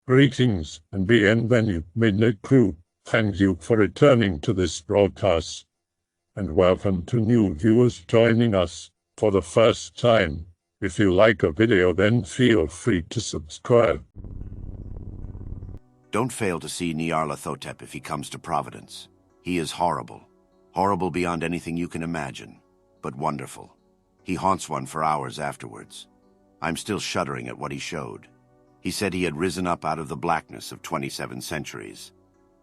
Greetings and bienvenue, Midnight Crew. Thank you for returning to this broadcast, and welcome to new viewers joining us for the first time. If you like a video, then feel free to subscribe. Don't fail to see Nyarlathotep if he comes to Providence. He is horrible. Horrible beyond anything you can imagine, but wonderful. He haunts one for hours afterwards. I'm still shuddering at what he showed. He said he had risen up out of the blackness of 27 centuries,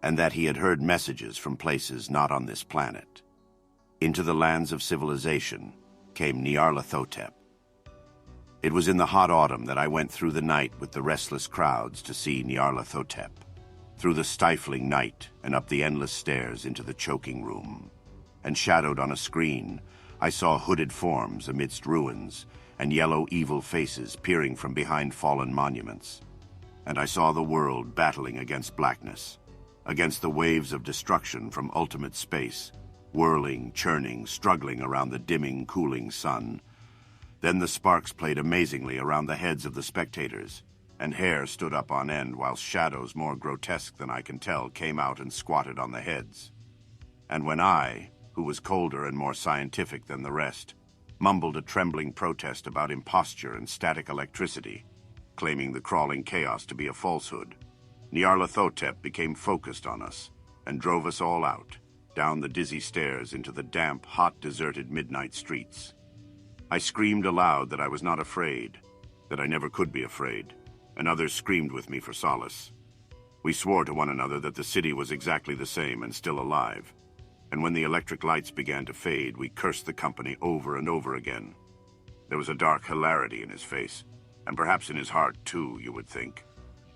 and that he had heard messages from places not on this planet. Into the lands of civilization came Nyarlathotep. It was in the hot autumn that I went through the night with the restless crowds to see Nyarlathotep, through the stifling night and up the endless stairs into the choking room. And shadowed on a screen, I saw hooded forms amidst ruins, and yellow evil faces peering from behind fallen monuments. And I saw the world battling against blackness, against the waves of destruction from ultimate space, whirling, churning, struggling around the dimming, cooling sun. Then the sparks played amazingly around the heads of the spectators, and hair stood up on end while shadows more grotesque than I can tell came out and squatted on the heads. And when I, who was colder and more scientific than the rest, mumbled a trembling protest about imposture and static electricity, claiming the crawling chaos to be a falsehood, Nyarlathotep became focused on us and drove us all out, down the dizzy stairs into the damp, hot, deserted midnight streets. I screamed aloud that I was not afraid, that I never could be afraid, and others screamed with me for solace. We swore to one another that the city was exactly the same and still alive, and when the electric lights began to fade, we cursed the company over and over again. There was a dark hilarity in his face, and perhaps in his heart too, you would think.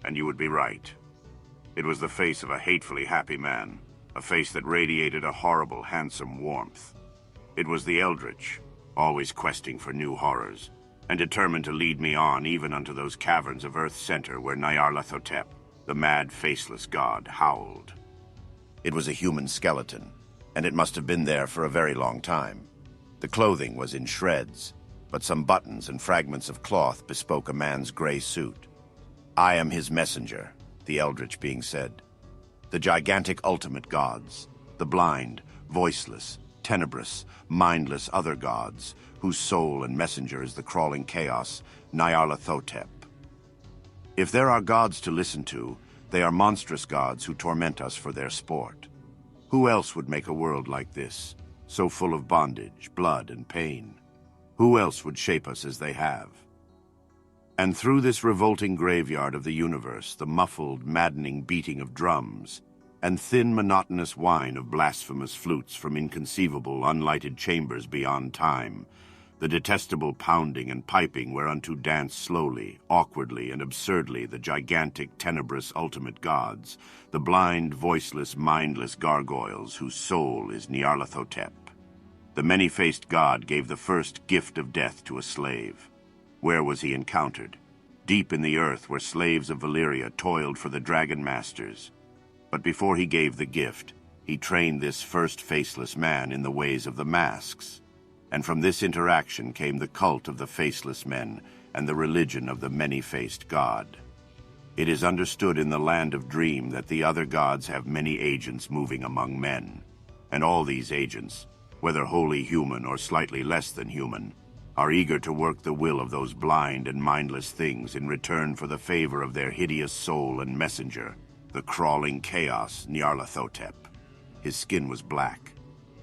And you would be right. It was the face of a hatefully happy man, a face that radiated a horrible, handsome warmth. It was the Eldritch, always questing for new horrors, and determined to lead me on even unto those caverns of Earth's center where Nyarlathotep, the mad, faceless god, howled. It was a human skeleton, and it must have been there for a very long time. The clothing was in shreds, but some buttons and fragments of cloth bespoke a man's gray suit. I am his messenger, the Eldritch being said. The gigantic ultimate gods, the blind, voiceless, tenebrous, mindless other gods, whose soul and messenger is the crawling chaos, Nyarlathotep. If there are gods to listen to, they are monstrous gods who torment us for their sport. Who else would make a world like this, so full of bondage, blood, and pain? Who else would shape us as they have? And through this revolting graveyard of the universe, the muffled, maddening beating of drums, and thin, monotonous whine of blasphemous flutes from inconceivable, unlighted chambers beyond time, the detestable pounding and piping whereunto dance slowly, awkwardly, and absurdly the gigantic, tenebrous ultimate gods, the blind, voiceless, mindless gargoyles whose soul is Nyarlathotep. The many-faced god gave the first gift of death to a slave. Where was he encountered? Deep in the earth where slaves of Valyria toiled for the dragon masters. But before he gave the gift, he trained this first faceless man in the ways of the masks. And from this interaction came the cult of the faceless men and the religion of the many-faced god. It is understood in the land of dream that the other gods have many agents moving among men, and all these agents, whether wholly human or slightly less than human, are eager to work the will of those blind and mindless things in return for the favor of their hideous soul and messenger, the crawling chaos, Nyarlathotep. His skin was black,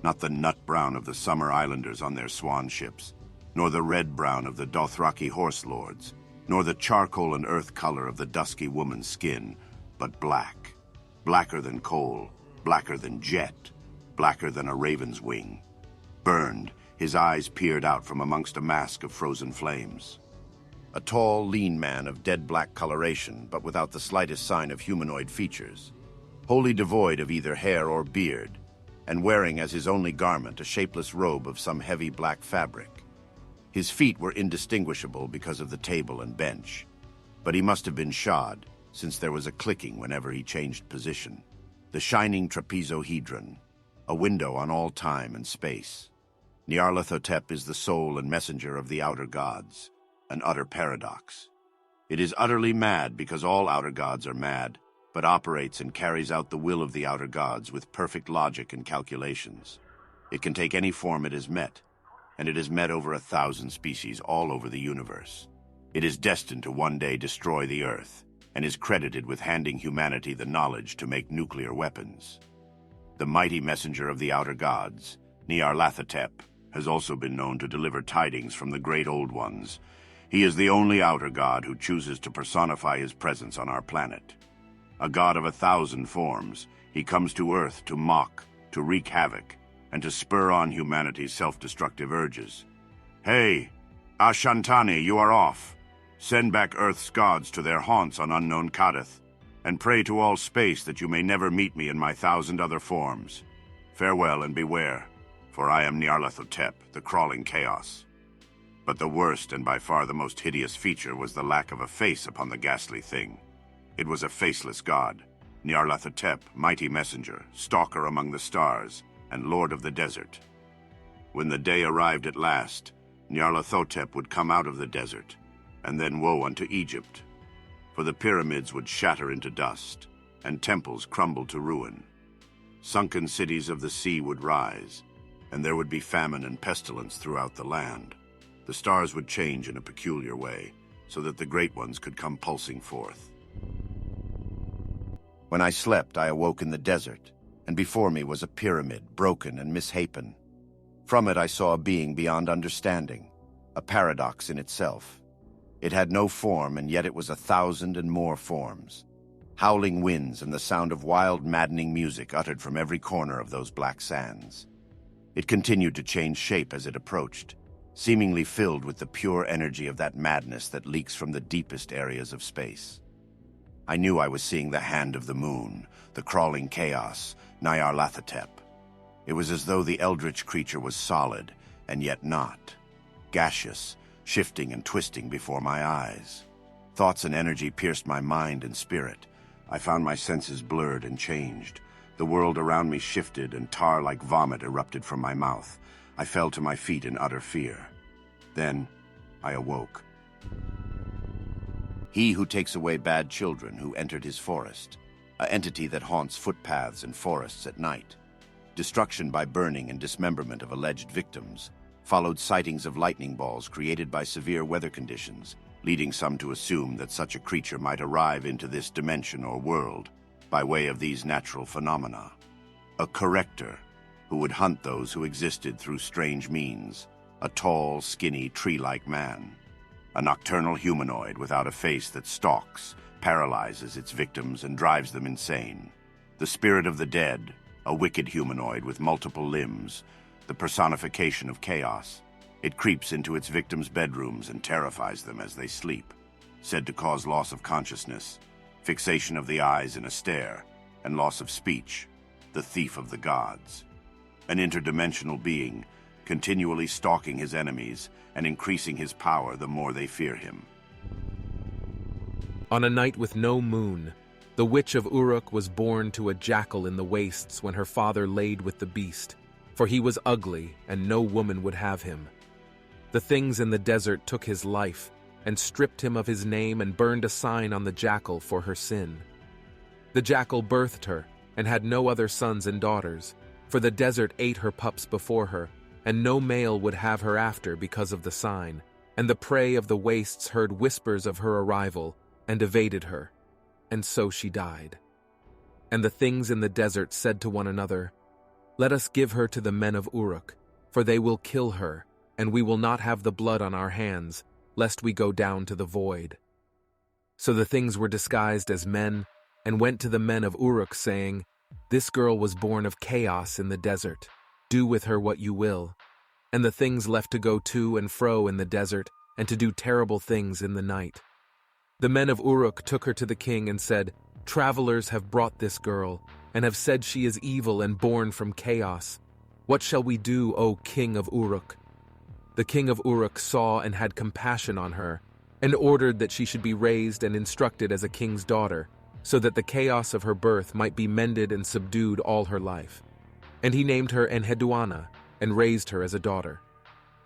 not the nut-brown of the summer islanders on their swan ships, nor the red-brown of the Dothraki horse lords, nor the charcoal and earth color of the dusky woman's skin, but black. Blacker than coal, blacker than jet, blacker than a raven's wing. Burned, his eyes peered out from amongst a mask of frozen flames. A tall, lean man of dead black coloration, but without the slightest sign of humanoid features, wholly devoid of either hair or beard, and wearing as his only garment a shapeless robe of some heavy black fabric. His feet were indistinguishable because of the table and bench, but he must have been shod, since there was a clicking whenever he changed position. The shining trapezohedron, a window on all time and space. Nyarlathotep is the soul and messenger of the outer gods, an utter paradox. It is utterly mad because all outer gods are mad, but operates and carries out the will of the outer gods with perfect logic and calculations. It can take any form it has met, and it has met over 1,000 species all over the universe. It is destined to one day destroy the Earth, and is credited with handing humanity the knowledge to make nuclear weapons. The mighty messenger of the outer gods, Nyarlathotep, has also been known to deliver tidings from the great old ones. He is the only outer god who chooses to personify his presence on our planet. A god of 1,000 forms, he comes to Earth to mock, to wreak havoc, and to spur on humanity's self-destructive urges. Hey, Ashantani, you are off. Send back Earth's gods to their haunts on unknown Kadith, and pray to all space that you may never meet me in my 1,000 other forms. Farewell and beware, for I am Nyarlathotep, the crawling chaos. But the worst and by far the most hideous feature was the lack of a face upon the ghastly thing. It was a faceless god, Nyarlathotep, mighty messenger, stalker among the stars, and lord of the desert. When the day arrived at last, Nyarlathotep would come out of the desert, and then woe unto Egypt. For the pyramids would shatter into dust, and temples crumble to ruin. Sunken cities of the sea would rise, and there would be famine and pestilence throughout the land. The stars would change in a peculiar way, so that the great ones could come pulsing forth. When I slept, I awoke in the desert, and before me was a pyramid, broken and misshapen. From it I saw a being beyond understanding, a paradox in itself. It had no form, and yet it was 1,000 and more forms. Howling winds and the sound of wild, maddening music uttered from every corner of those black sands. It continued to change shape as it approached, seemingly filled with the pure energy of that madness that leaks from the deepest areas of space. I knew I was seeing the hand of the moon, the crawling chaos, Nyarlathotep. It was as though the eldritch creature was solid, and yet not. Gaseous, shifting and twisting before my eyes. Thoughts and energy pierced my mind and spirit. I found my senses blurred and changed. The world around me shifted, and tar like vomit erupted from my mouth. I fell to my feet in utter fear. Then I awoke. He who takes away bad children who entered his forest, an entity that haunts footpaths and forests at night. Destruction by burning and dismemberment of alleged victims, followed sightings of lightning balls created by severe weather conditions, leading some to assume that such a creature might arrive into this dimension or world by way of these natural phenomena. A corrector who would hunt those who existed through strange means, a tall, skinny, tree-like man. A nocturnal humanoid without a face that stalks, paralyzes its victims, and drives them insane. The spirit of the dead, a wicked humanoid with multiple limbs, the personification of chaos. It creeps into its victims' bedrooms and terrifies them as they sleep, said to cause loss of consciousness, fixation of the eyes in a stare, and loss of speech, the thief of the gods. An interdimensional being, continually stalking his enemies and increasing his power the more they fear him. On a night with no moon, the witch of Uruk was born to a jackal in the wastes when her father laid with the beast, for he was ugly and no woman would have him. The things in the desert took his life and stripped him of his name and burned a sign on the jackal for her sin. The jackal birthed her and had no other sons and daughters, for the desert ate her pups before her, and no male would have her after because of the sign, and the prey of the wastes heard whispers of her arrival and evaded her, and so she died. And the things in the desert said to one another, "Let us give her to the men of Uruk, for they will kill her, and we will not have the blood on our hands, lest we go down to the void." So the things were disguised as men, and went to the men of Uruk, saying, "This girl was born of chaos in the desert. Do with her what you will." And the things left to go to and fro in the desert, and to do terrible things in the night. The men of Uruk took her to the king and said, "Travelers have brought this girl, and have said she is evil and born from chaos. What shall we do, O king of Uruk?" The king of Uruk saw and had compassion on her, and ordered that she should be raised and instructed as a king's daughter, so that the chaos of her birth might be mended and subdued all her life. And he named her Enheduanna, and raised her as a daughter.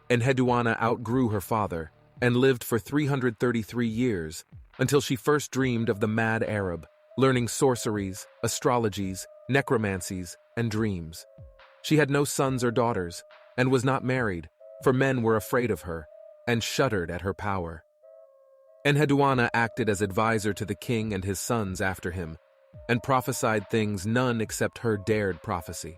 Enheduanna outgrew her father, and lived for 333 years, until she first dreamed of the mad Arab, learning sorceries, astrologies, necromancies, and dreams. She had no sons or daughters, and was not married, for men were afraid of her, and shuddered at her power. Enheduanna acted as advisor to the king and his sons after him, and prophesied things none except her dared prophesy.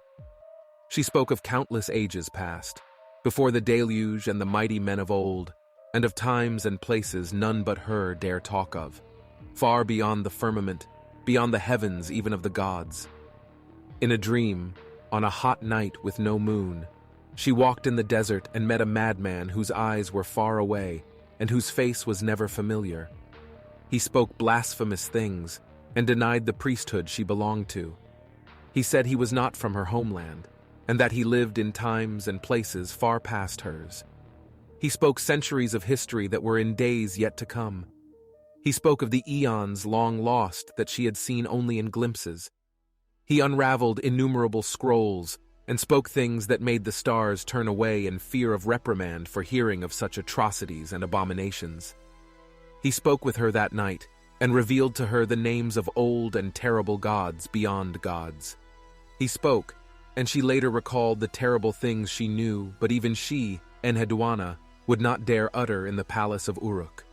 She spoke of countless ages past, before the deluge and the mighty men of old, and of times and places none but her dare talk of, far beyond the firmament, beyond the heavens even of the gods. In a dream, on a hot night with no moon, she walked in the desert and met a madman whose eyes were far away and whose face was never familiar. He spoke blasphemous things and denied the priesthood she belonged to. He said he was not from her homeland, and that he lived in times and places far past hers. He spoke centuries of history that were in days yet to come. He spoke of the eons long lost that she had seen only in glimpses. He unraveled innumerable scrolls and spoke things that made the stars turn away in fear of reprimand for hearing of such atrocities and abominations. He spoke with her that night and revealed to her the names of old and terrible gods beyond gods. He spoke, and she later recalled the terrible things she knew, but even she, Enheduanna, would not dare utter in the palace of Uruk.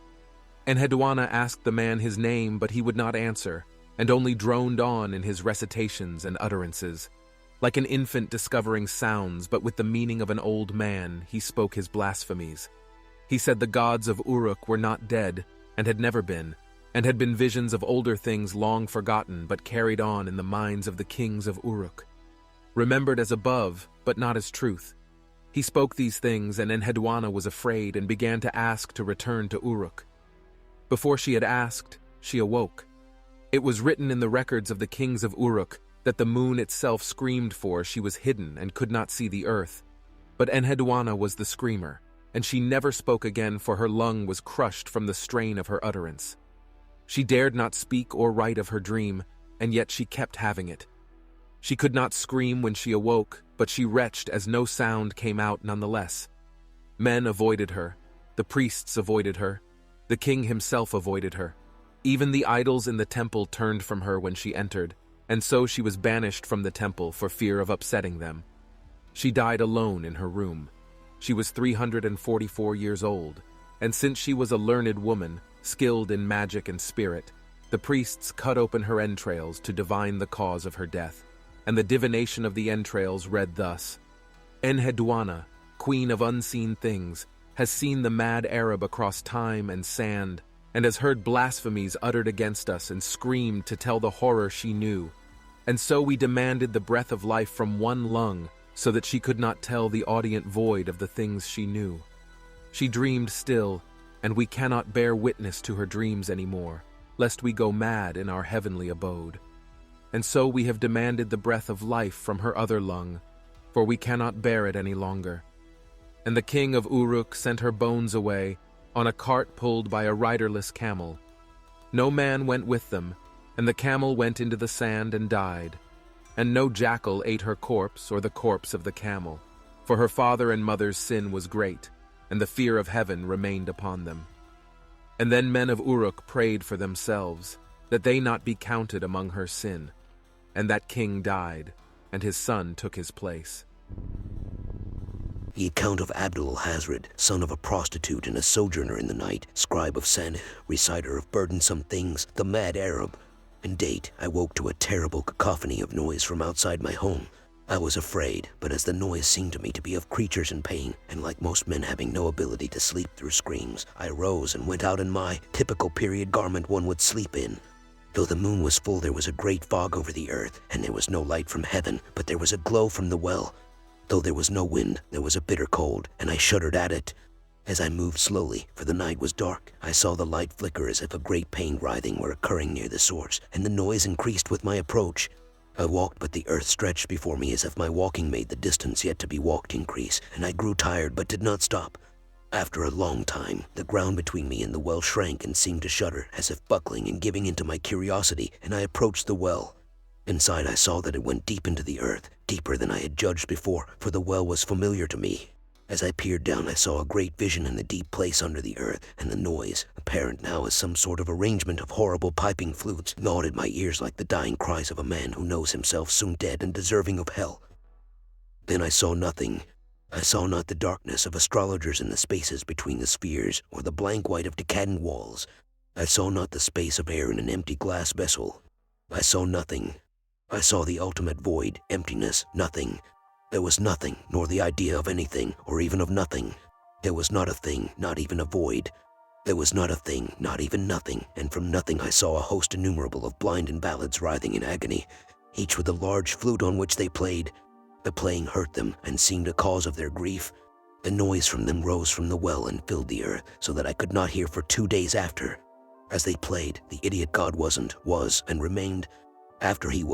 Enheduanna asked the man his name, but he would not answer, and only droned on in his recitations and utterances. Like an infant discovering sounds, but with the meaning of an old man, he spoke his blasphemies. He said the gods of Uruk were not dead, and had never been, and had been visions of older things long forgotten, but carried on in the minds of the kings of Uruk. Remembered as above, but not as truth. He spoke these things, and Enheduanna was afraid and began to ask to return to Uruk. Before she had asked, she awoke. It was written in the records of the kings of Uruk that the moon itself screamed for she was hidden and could not see the earth. But Enheduanna was the screamer, and she never spoke again, for her lung was crushed from the strain of her utterance. She dared not speak or write of her dream, and yet she kept having it. She could not scream when she awoke, but she retched as no sound came out nonetheless. Men avoided her, the priests avoided her, the king himself avoided her. Even the idols in the temple turned from her when she entered, and so she was banished from the temple for fear of upsetting them. She died alone in her room. She was 344 years old, and since she was a learned woman, skilled in magic and spirit, the priests cut open her entrails to divine the cause of her death, and the divination of the entrails read thus: Enheduanna, queen of unseen things, has seen the mad Arab across time and sand, and has heard blasphemies uttered against us and screamed to tell the horror she knew. And so we demanded the breath of life from one lung, so that she could not tell the audient void of the things she knew. She dreamed still, and we cannot bear witness to her dreams anymore, lest we go mad in our heavenly abode. And so we have demanded the breath of life from her other lung, for we cannot bear it any longer. And the king of Uruk sent her bones away on a cart pulled by a riderless camel. No man went with them, and the camel went into the sand and died. And no jackal ate her corpse or the corpse of the camel, for her father and mother's sin was great, and the fear of heaven remained upon them. And then men of Uruk prayed for themselves, that they not be counted among her sin. And that king died, and his son took his place. The account of Abdul Hazred, son of a prostitute and a sojourner in the night, scribe of Sen, reciter of burdensome things, the mad Arab. And date, I woke to a terrible cacophony of noise from outside my home. I was afraid, but as the noise seemed to me to be of creatures in pain, and like most men having no ability to sleep through screams, I rose and went out in my typical period garment one would sleep in. Though the moon was full, there was a great fog over the earth, and there was no light from heaven, but there was a glow from the well. Though there was no wind, there was a bitter cold, and I shuddered at it. As I moved slowly, for the night was dark, I saw the light flicker as if a great pain writhing were occurring near the source, and the noise increased with my approach. I walked, but the earth stretched before me as if my walking made the distance yet to be walked increase, and I grew tired but did not stop. After a long time, the ground between me and the well shrank and seemed to shudder, as if buckling and giving into my curiosity, and I approached the well. Inside I saw that it went deep into the earth, deeper than I had judged before, for the well was familiar to me. As I peered down, I saw a great vision in the deep place under the earth, and the noise, apparent now as some sort of arrangement of horrible piping flutes, gnawed at my ears like the dying cries of a man who knows himself soon dead and deserving of hell. Then I saw nothing. I saw not the darkness of astrologers in the spaces between the spheres, or the blank white of decadent walls. I saw not the space of air in an empty glass vessel. I saw nothing. I saw the ultimate void, emptiness, nothing. There was nothing, nor the idea of anything, or even of nothing. There was not a thing, not even a void. There was not a thing, not even nothing, and from nothing I saw a host innumerable of blind invalids writhing in agony, each with a large flute on which they played. The playing hurt them, and seemed a cause of their grief. The noise from them rose from the well and filled the earth, so that I could not hear for 2 days after. As they played, the idiot god was, and remained. After he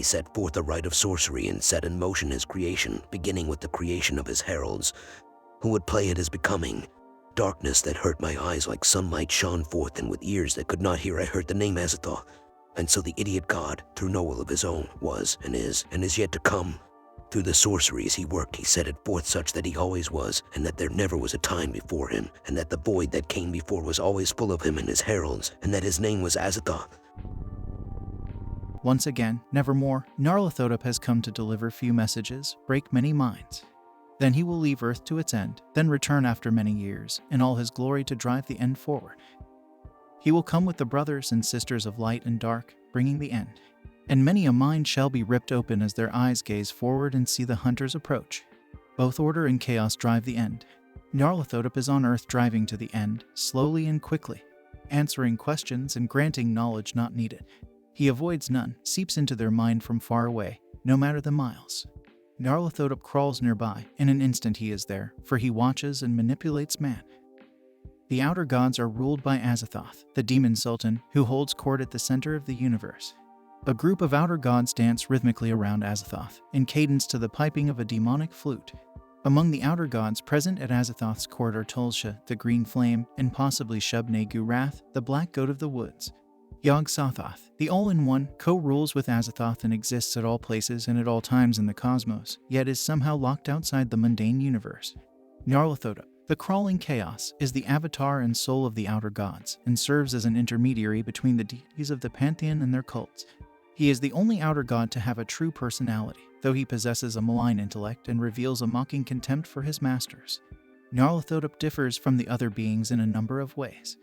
set forth a rite of sorcery and set in motion his creation, beginning with the creation of his heralds, who would play at his becoming. Darkness that hurt my eyes like sunlight shone forth, and with ears that could not hear I heard the name Azathoth. And so the idiot god, through no will of his own, was, and is yet to come. Through the sorceries he worked, he set it forth such that he always was, and that there never was a time before him, and that the void that came before was always full of him and his heralds, and that his name was Azathoth. Once again, nevermore, Nyarlathotep has come to deliver few messages, break many minds. Then he will leave Earth to its end, then return after many years, in all his glory to drive the end forward. He will come with the brothers and sisters of light and dark, bringing the end. And many a mind shall be ripped open as their eyes gaze forward and see the hunters approach. Both order and chaos drive the end. Nyarlathotep is on Earth driving to the end, slowly and quickly, answering questions and granting knowledge not needed. He avoids none, seeps into their mind from far away, no matter the miles. Nyarlathotep crawls nearby, in an instant he is there, for he watches and manipulates man. The outer gods are ruled by Azathoth, the demon sultan, who holds court at the center of the universe. A group of outer gods dance rhythmically around Azathoth, in cadence to the piping of a demonic flute. Among the outer gods present at Azathoth's court are Tulsha, the green flame, and possibly Shub-Ne-Gurath, the black goat of the woods. Yog-Sothoth, the All-in-One, co-rules with Azathoth and exists at all places and at all times in the cosmos, yet is somehow locked outside the mundane universe. Nyarlathotep, the crawling chaos, is the avatar and soul of the outer gods, and serves as an intermediary between the deities of the pantheon and their cults. He is the only outer god to have a true personality, though he possesses a malign intellect and reveals a mocking contempt for his masters. Nyarlathotep differs from the other beings in a number of ways.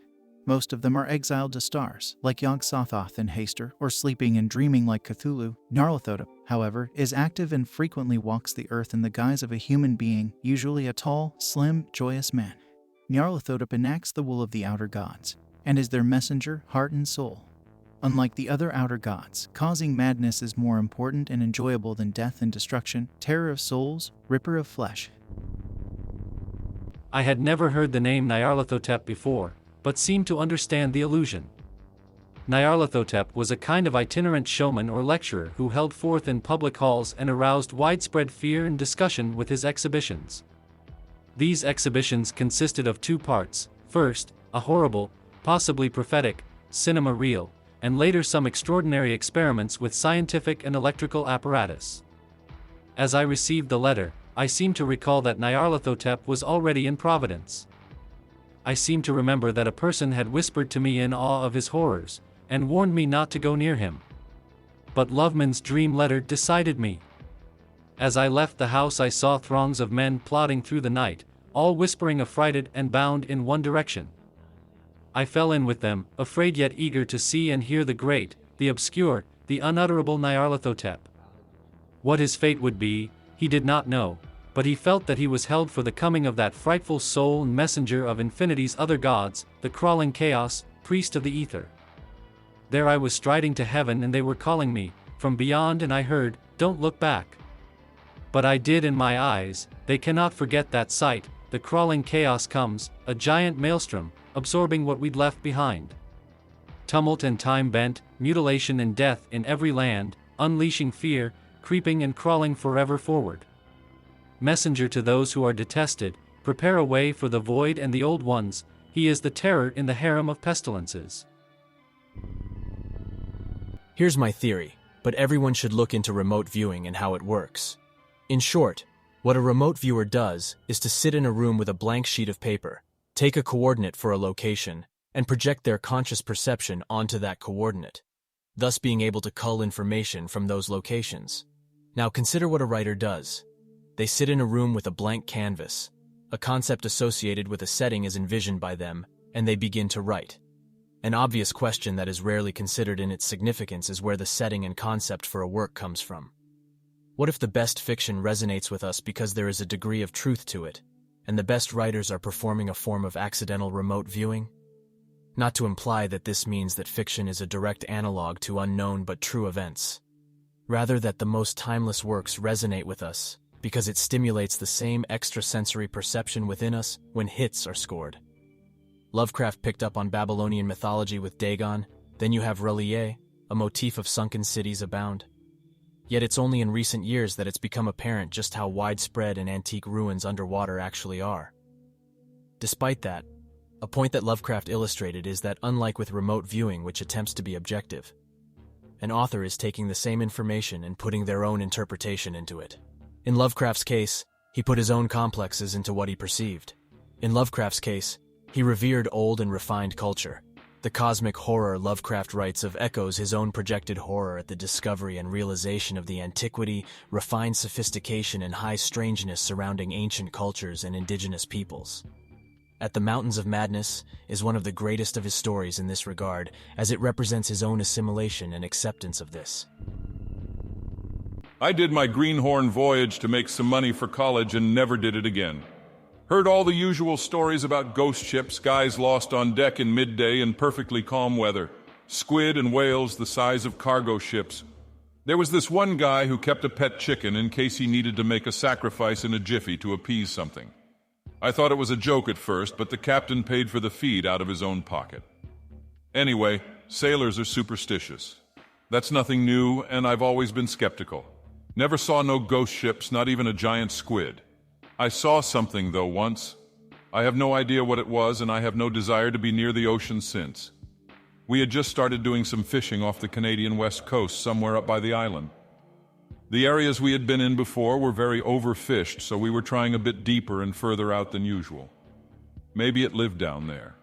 Most of them are exiled to stars, like Yog-Sothoth and Haster, or sleeping and dreaming like Cthulhu. Nyarlathotep, however, is active and frequently walks the earth in the guise of a human being, usually a tall, slim, joyous man. Nyarlathotep enacts the will of the outer gods, and is their messenger, heart and soul. Unlike the other outer gods, causing madness is more important and enjoyable than death and destruction, terror of souls, ripper of flesh. I had never heard the name Nyarlathotep before, but seemed to understand the allusion. Nyarlathotep was a kind of itinerant showman or lecturer who held forth in public halls and aroused widespread fear and discussion with his exhibitions. These exhibitions consisted of 2 parts: first, a horrible, possibly prophetic, cinema reel, and later some extraordinary experiments with scientific and electrical apparatus. As I received the letter, I seemed to recall that Nyarlathotep was already in Providence. I seemed to remember that a person had whispered to me in awe of his horrors, and warned me not to go near him. But Loveman's dream letter decided me. As I left the house, I saw throngs of men plodding through the night, all whispering affrighted and bound in one direction. I fell in with them, afraid yet eager to see and hear the great, the obscure, the unutterable Nyarlathotep. What his fate would be, he did not know, but he felt that he was held for the coming of that frightful soul and messenger of infinity's other gods, the crawling chaos, priest of the ether. There I was striding to heaven and they were calling me from beyond, and I heard, "Don't look back." But I did, in my eyes, they cannot forget that sight. The crawling chaos comes, a giant maelstrom, absorbing what we'd left behind. Tumult and time bent, mutilation and death in every land, unleashing fear, creeping and crawling forever forward. Messenger to those who are detested, prepare a way for the void and the old ones. He is the terror in the harem of pestilences. Here's my theory, but everyone should look into remote viewing and how it works. In short, What a remote viewer does is to sit in a room with a blank sheet of paper, take a coordinate for a location, and project their conscious perception onto that coordinate, thus being able to cull information from those locations. Now consider what a writer does. They sit in a room with a blank canvas. A concept associated with a setting is envisioned by them, and they begin to write. An obvious question that is rarely considered in its significance is where the setting and concept for a work comes from. What if the best fiction resonates with us because there is a degree of truth to it, and the best writers are performing a form of accidental remote viewing? Not to imply that this means that fiction is a direct analog to unknown but true events. Rather that the most timeless works resonate with us because it stimulates the same extrasensory perception within us when hits are scored. Lovecraft picked up on Babylonian mythology with Dagon, then you have Relier, a motif of sunken cities abound. Yet it's only in recent years that it's become apparent just how widespread and antique ruins underwater actually are. Despite that, a point that Lovecraft illustrated is that unlike with remote viewing, which attempts to be objective, an author is taking the same information and putting their own interpretation into it. In Lovecraft's case, he put his own complexes into what he perceived. In Lovecraft's case, he revered old and refined culture. The cosmic horror Lovecraft writes of echoes his own projected horror at the discovery and realization of the antiquity, refined sophistication, and high strangeness surrounding ancient cultures and indigenous peoples. At the Mountains of Madness is one of the greatest of his stories in this regard, as it represents his own assimilation and acceptance of this. I did my greenhorn voyage to make some money for college and never did it again. Heard all the usual stories about ghost ships, guys lost on deck in midday in perfectly calm weather, squid and whales the size of cargo ships. There was this one guy who kept a pet chicken in case he needed to make a sacrifice in a jiffy to appease something. I thought it was a joke at first, but the captain paid for the feed out of his own pocket. Anyway, sailors are superstitious. That's nothing new, and I've always been skeptical. Never saw no ghost ships, not even a giant squid. I saw something, though, once. I have no idea what it was, and I have no desire to be near the ocean since. We had just started doing some fishing off the Canadian west coast, somewhere up by the island. The areas we had been in before were very overfished, so we were trying a bit deeper and further out than usual. Maybe it lived down there.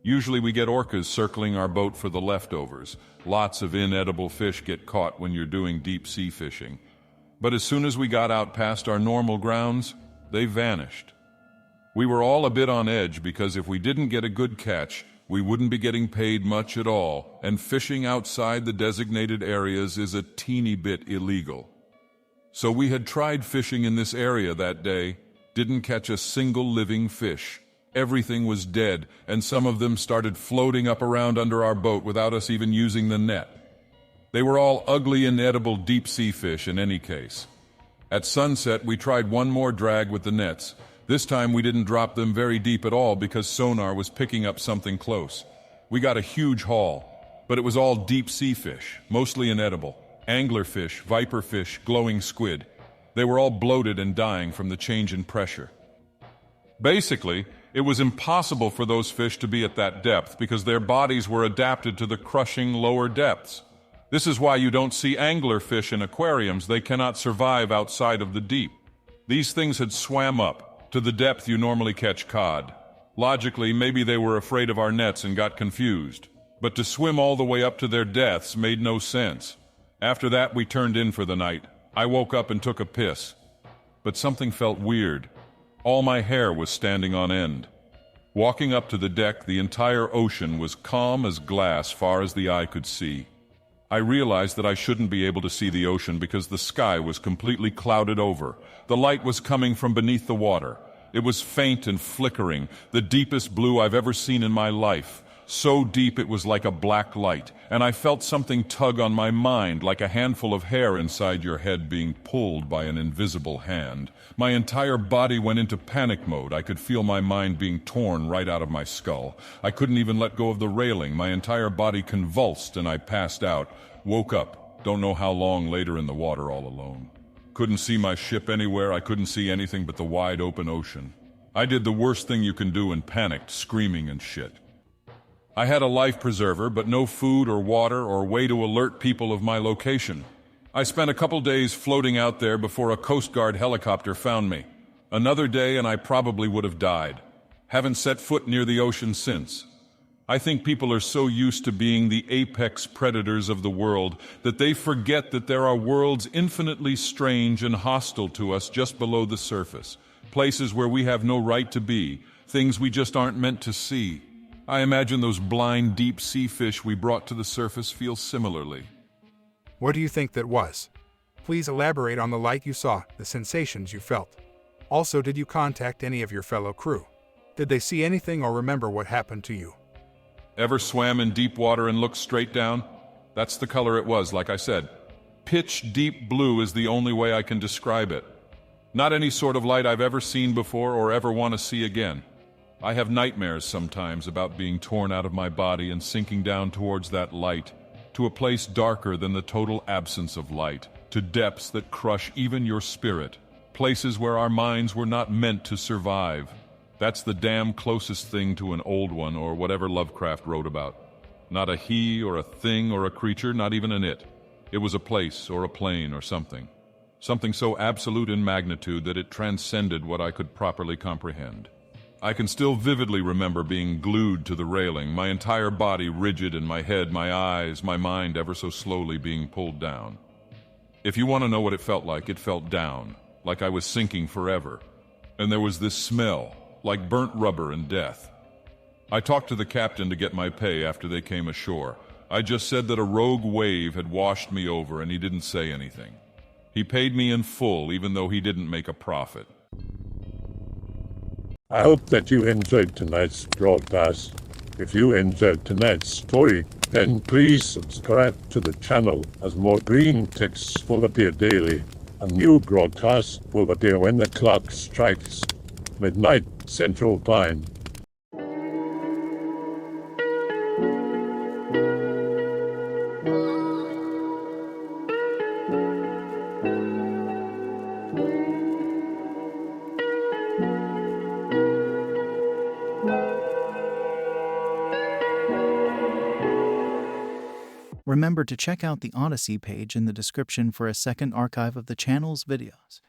Usually we get orcas circling our boat for the leftovers. Lots of inedible fish get caught when you're doing deep-sea fishing. But as soon as we got out past our normal grounds, they vanished. We were all a bit on edge because if we didn't get a good catch, we wouldn't be getting paid much at all, and fishing outside the designated areas is a teeny bit illegal. So we had tried fishing in this area that day, didn't catch a single living fish. Everything was dead, and some of them started floating up around under our boat without us even using the net. They were all ugly, inedible deep-sea fish in any case. At sunset, we tried one more drag with the nets. This time we didn't drop them very deep at all because sonar was picking up something close. We got a huge haul, but it was all deep-sea fish, mostly inedible. Anglerfish, viperfish, glowing squid. They were all bloated and dying from the change in pressure. Basically, it was impossible for those fish to be at that depth because their bodies were adapted to the crushing lower depths. This is why you don't see anglerfish in aquariums. They cannot survive outside of the deep. These things had swam up to the depth you normally catch cod. Logically, maybe they were afraid of our nets and got confused. But to swim all the way up to their deaths made no sense. After that, we turned in for the night. I woke up and took a piss. But something felt weird. All my hair was standing on end. Walking up to the deck, the entire ocean was calm as glass far as the eye could see. I realized that I shouldn't be able to see the ocean because the sky was completely clouded over. The light was coming from beneath the water. It was faint and flickering, the deepest blue I've ever seen in my life. So deep it was like a black light, and I felt something tug on my mind like a handful of hair inside your head being pulled by an invisible hand. My entire body went into panic mode. I could feel my mind being torn right out of my skull. I couldn't even let go of the railing. My entire body convulsed and I passed out. Woke up, don't know how long later in the water all alone. Couldn't see my ship anywhere. I couldn't see anything but the wide open ocean. I did the worst thing you can do and panicked, screaming and shit. I had a life preserver, but no food or water or way to alert people of my location. I spent a couple days floating out there before a Coast Guard helicopter found me. Another day and I probably would have died. Haven't set foot near the ocean since. I think people are so used to being the apex predators of the world that they forget that there are worlds infinitely strange and hostile to us just below the surface. Places where we have no right to be, things we just aren't meant to see. I imagine those blind deep sea fish we brought to the surface feel similarly. What do you think that was? Please elaborate on the light you saw, the sensations you felt. Also, did you contact any of your fellow crew? Did they see anything or remember what happened to you? Ever swam in deep water and looked straight down? That's the color it was, like I said. Pitch deep blue is the only way I can describe it. Not any sort of light I've ever seen before or ever want to see again. I have nightmares sometimes about being torn out of my body and sinking down towards that light, to a place darker than the total absence of light, to depths that crush even your spirit, places where our minds were not meant to survive. That's the damn closest thing to an old one or whatever Lovecraft wrote about. Not a he or a thing or a creature, not even an it. It was a place or a plane or something. Something so absolute in magnitude that it transcended what I could properly comprehend. I can still vividly remember being glued to the railing, my entire body rigid and my head, my eyes, my mind ever so slowly being pulled down. If you want to know what it felt down, like I was sinking forever. And there was this smell, like burnt rubber and death. I talked to the captain to get my pay after they came ashore. I just said that a rogue wave had washed me over and he didn't say anything. He paid me in full even though he didn't make a profit. I hope that you enjoyed tonight's broadcast. If you enjoyed tonight's story, then please subscribe to the channel as more green texts will appear daily. A new broadcast will appear when the clock strikes midnight Central Time. Remember to check out the Odyssey page in the description for a second archive of the channel's videos.